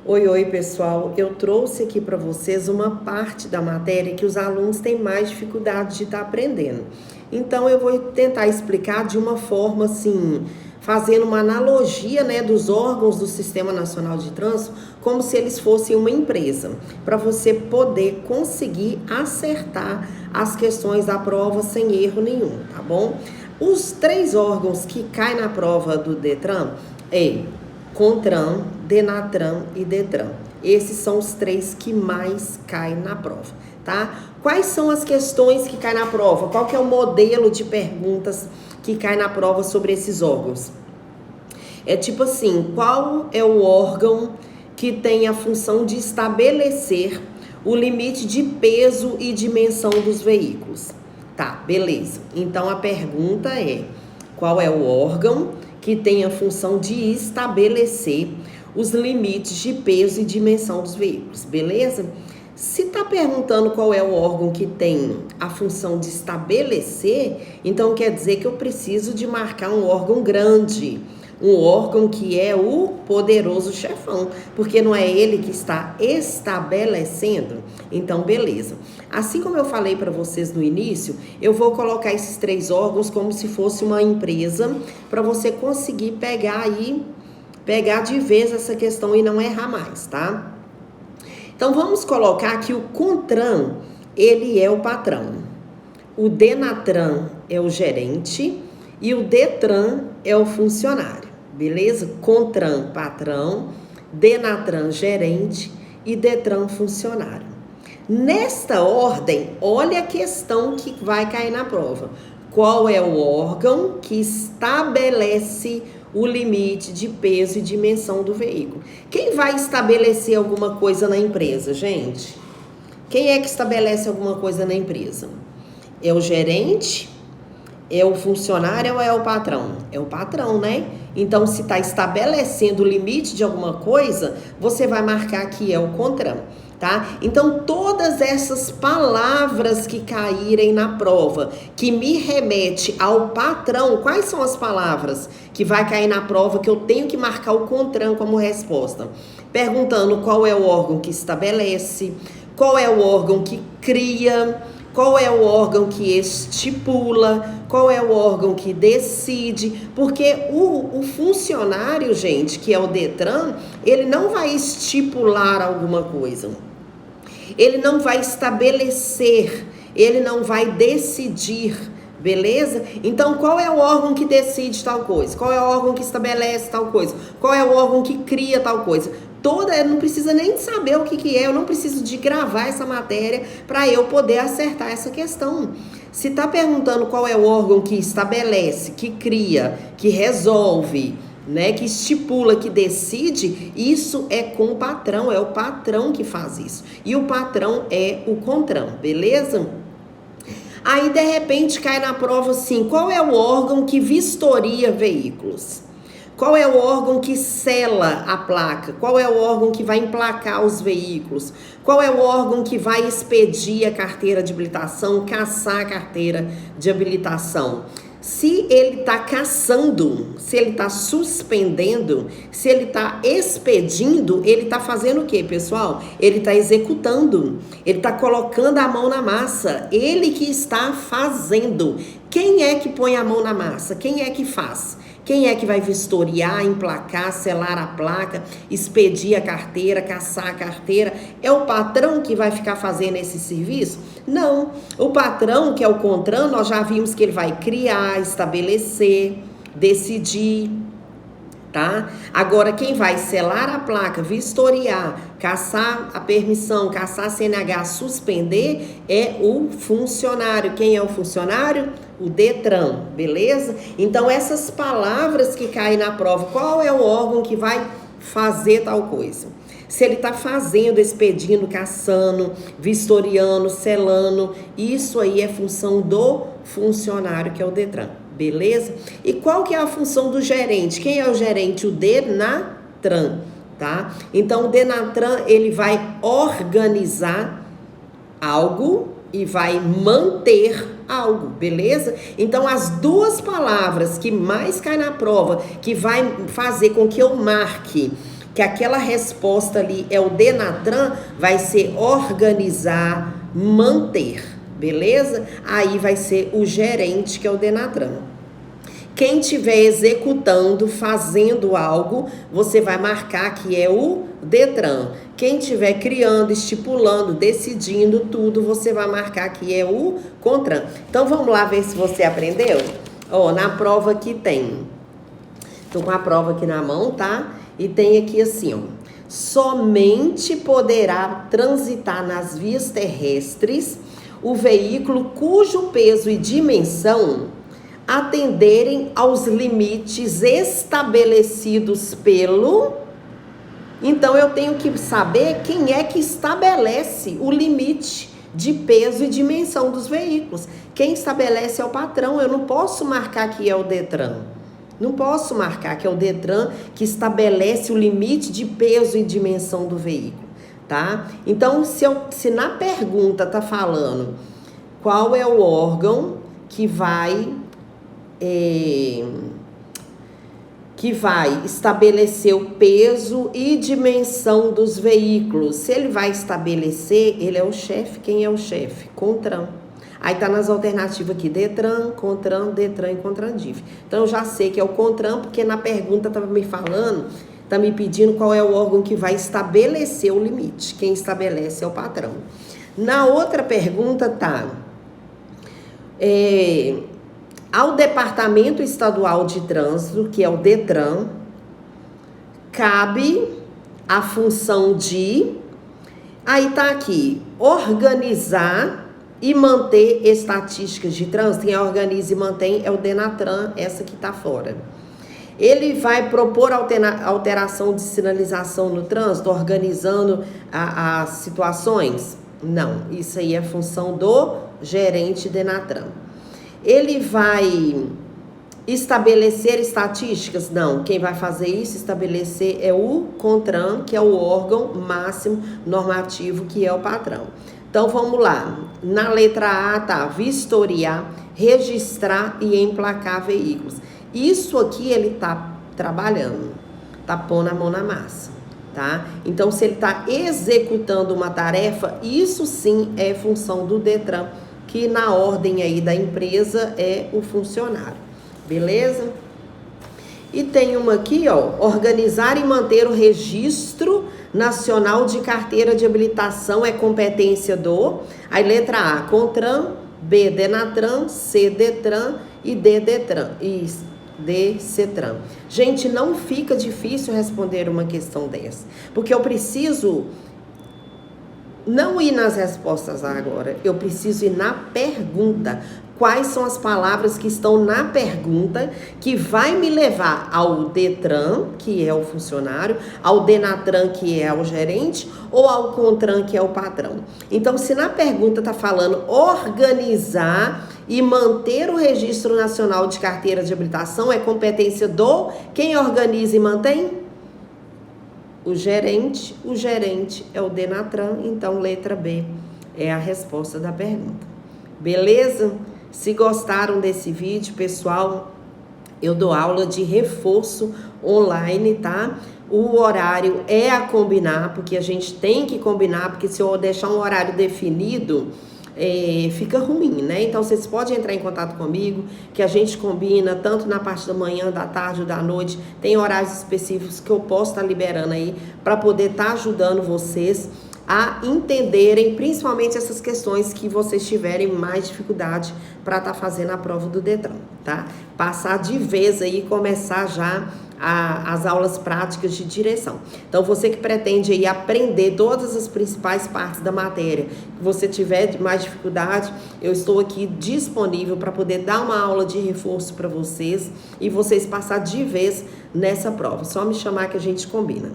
Oi, pessoal. Eu trouxe aqui para vocês uma parte da matéria que os alunos têm mais dificuldade de estar aprendendo. Então, eu vou tentar explicar de uma forma assim, fazendo uma analogia, né, dos órgãos do Sistema Nacional de Trânsito, como se eles fossem uma empresa, para você poder conseguir acertar as questões da prova sem erro nenhum, tá bom? Os 3 órgãos que caem na prova do Detran é CONTRAN, DENATRAN e DETRAN. Esses são os 3 que mais caem na prova, tá? Quais são as questões que caem na prova? Qual que é o modelo de perguntas que cai na prova sobre esses órgãos? É tipo assim, qual é o órgão que tem a função de estabelecer o limite de peso e dimensão dos veículos? Tá, beleza. Então a pergunta é, qual é o órgão que tem a função de estabelecer os limites de peso e dimensão dos veículos, beleza? Se tá perguntando qual é o órgão que tem a função de estabelecer, então quer dizer que eu preciso de marcar um órgão grande, um órgão que é o poderoso chefão, porque não é ele que está estabelecendo. Então, beleza. Assim como eu falei para vocês no início, eu vou colocar esses 3 órgãos como se fosse uma empresa, para você conseguir pegar de vez essa questão e não errar mais, tá? Então, vamos colocar que o CONTRAN, ele é o patrão, o DENATRAN é o gerente e o DETRAN é o funcionário, beleza? CONTRAN, patrão, DENATRAN, gerente e DETRAN, funcionário. Nesta ordem, olha a questão que vai cair na prova. Qual é o órgão que estabelece o limite de peso e dimensão do veículo? Quem vai estabelecer alguma coisa na empresa, gente? Quem é que estabelece alguma coisa na empresa? É o gerente? É o funcionário ou é o patrão? É o patrão, né? Então, se está estabelecendo o limite de alguma coisa, você vai marcar que é o CONTRAN, tá? Então, todas essas palavras que caírem na prova, que me remete ao patrão, quais são as palavras que vai cair na prova que eu tenho que marcar o CONTRAN como resposta? Perguntando qual é o órgão que estabelece, qual é o órgão que cria, qual é o órgão que estipula, qual é o órgão que decide, porque o funcionário, gente, que é o DETRAN, ele não vai estipular alguma coisa, ele não vai estabelecer, ele não vai decidir, beleza? Então, qual é o órgão que decide tal coisa? Qual é o órgão que estabelece tal coisa? Qual é o órgão que cria tal coisa? Não precisa nem saber o que é, eu não preciso de gravar essa matéria para eu poder acertar essa questão. Se tá perguntando qual é o órgão que estabelece, que cria, que resolve, né, que estipula, que decide, isso é com o patrão, é o patrão que faz isso. E o patrão é o CONTRAN, beleza? Aí, de repente, cai na prova assim, qual é o órgão que vistoria veículos? Qual é o órgão que sela a placa? Qual é o órgão que vai emplacar os veículos? Qual é o órgão que vai expedir a carteira de habilitação, caçar a carteira de habilitação? Se ele está caçando, se ele está suspendendo, se ele está expedindo, ele está fazendo o quê, pessoal? Ele está executando, ele está colocando a mão na massa, ele que está fazendo. Quem é que põe a mão na massa? Quem é que faz? Quem é que vai vistoriar, emplacar, selar a placa, expedir a carteira, caçar a carteira? É o patrão que vai ficar fazendo esse serviço? Não. O patrão, que é o CONTRAN, nós já vimos que ele vai criar, estabelecer, decidir, tá? Agora, quem vai selar a placa, vistoriar, caçar a permissão, caçar a CNH, suspender, é o funcionário. Quem é o funcionário? O DETRAN, beleza? Então, essas palavras que caem na prova, qual é o órgão que vai fazer tal coisa? Se ele está fazendo, expedindo, caçando, vistoriando, selando, isso aí é função do funcionário, que é o DETRAN, beleza? E qual que é a função do gerente? Quem é o gerente? O DENATRAN, tá? Então, o DENATRAN, ele vai organizar algo e vai manter algo, beleza? Então, as 2 palavras que mais caem na prova, que vai fazer com que eu marque que aquela resposta ali é o DENATRAN, vai ser organizar, manter, beleza? Aí vai ser o gerente, que é o DENATRAN. Quem estiver executando, fazendo algo, você vai marcar que é o DETRAN. Quem estiver criando, estipulando, decidindo tudo, você vai marcar que é o CONTRAN. Então vamos lá ver se você aprendeu? Ó, na prova aqui tem. Tô com a prova aqui na mão, tá? E tem aqui assim, ó. Somente poderá transitar nas vias terrestres o veículo cujo peso e dimensão atenderem aos limites estabelecidos pelo... Então, eu tenho que saber quem é que estabelece o limite de peso e dimensão dos veículos. Quem estabelece é o patrão. Eu não posso marcar que é o DETRAN. Não posso marcar que é o DETRAN que estabelece o limite de peso e dimensão do veículo, tá? Então, se na pergunta tá falando qual é o órgão que vai estabelecer o peso e dimensão dos veículos. Se ele vai estabelecer, ele é o chefe. Quem é o chefe? CONTRAN. Aí tá nas alternativas aqui, DETRAN, CONTRAN, DETRAN e CONTRANDIF. Então eu já sei que é o CONTRAN, porque na pergunta tava me falando, tá me pedindo qual é o órgão que vai estabelecer o limite. Quem estabelece é o patrão. Na outra pergunta tá... ao Departamento Estadual de Trânsito, que é o DETRAN, cabe a função de... Aí tá aqui, organizar e manter estatísticas de trânsito. Quem organiza e mantém é o DENATRAN, essa que tá fora. Ele vai propor alteração de sinalização no trânsito, organizando as situações? Não, isso aí é função do gerente DENATRAN. Ele vai estabelecer estatísticas? Não, quem vai fazer isso, estabelecer, é o CONTRAN, que é o órgão máximo normativo, que é o patrão. Então, vamos lá. Na letra A, tá, vistoriar, registrar e emplacar veículos. Isso aqui ele tá trabalhando, tá pondo a mão na massa, tá? Então, se ele tá executando uma tarefa, isso sim é função do DETRAN, que na ordem aí da empresa é o funcionário, beleza? E tem uma aqui, ó, organizar e manter o registro nacional de carteira de habilitação é competência do... Aí letra A, CONTRAN, B, DENATRAN, C, DETRAN e D, DETRAN. Isso, D, CETRAN. Gente, não fica difícil responder uma questão dessa, porque eu preciso... não ir nas respostas agora, eu preciso ir na pergunta. Quais são as palavras que estão na pergunta que vai me levar ao DETRAN, que é o funcionário, ao DENATRAN, que é o gerente, ou ao CONTRAN, que é o patrão? Então, se na pergunta está falando organizar e manter o Registro Nacional de Carteira de Habilitação, é competência do... Quem organiza e mantém? O gerente é o DENATRAN, então letra B é a resposta da pergunta. Beleza? Se gostaram desse vídeo, pessoal, eu dou aula de reforço online, tá? O horário é a combinar, porque a gente tem que combinar, porque se eu deixar um horário definido, fica ruim, né? Então, vocês podem entrar em contato comigo, que a gente combina, tanto na parte da manhã, da tarde ou da noite, tem horários específicos que eu posso estar liberando aí, para poder estar ajudando vocês a entenderem, principalmente essas questões que vocês tiverem mais dificuldade para estar fazendo a prova do DETRAN, tá? Passar de vez aí e começar já as aulas práticas de direção. Então, você que pretende aí aprender todas as principais partes da matéria, que você tiver mais dificuldade, eu estou aqui disponível para poder dar uma aula de reforço para vocês e vocês passar de vez nessa prova. Só me chamar que a gente combina.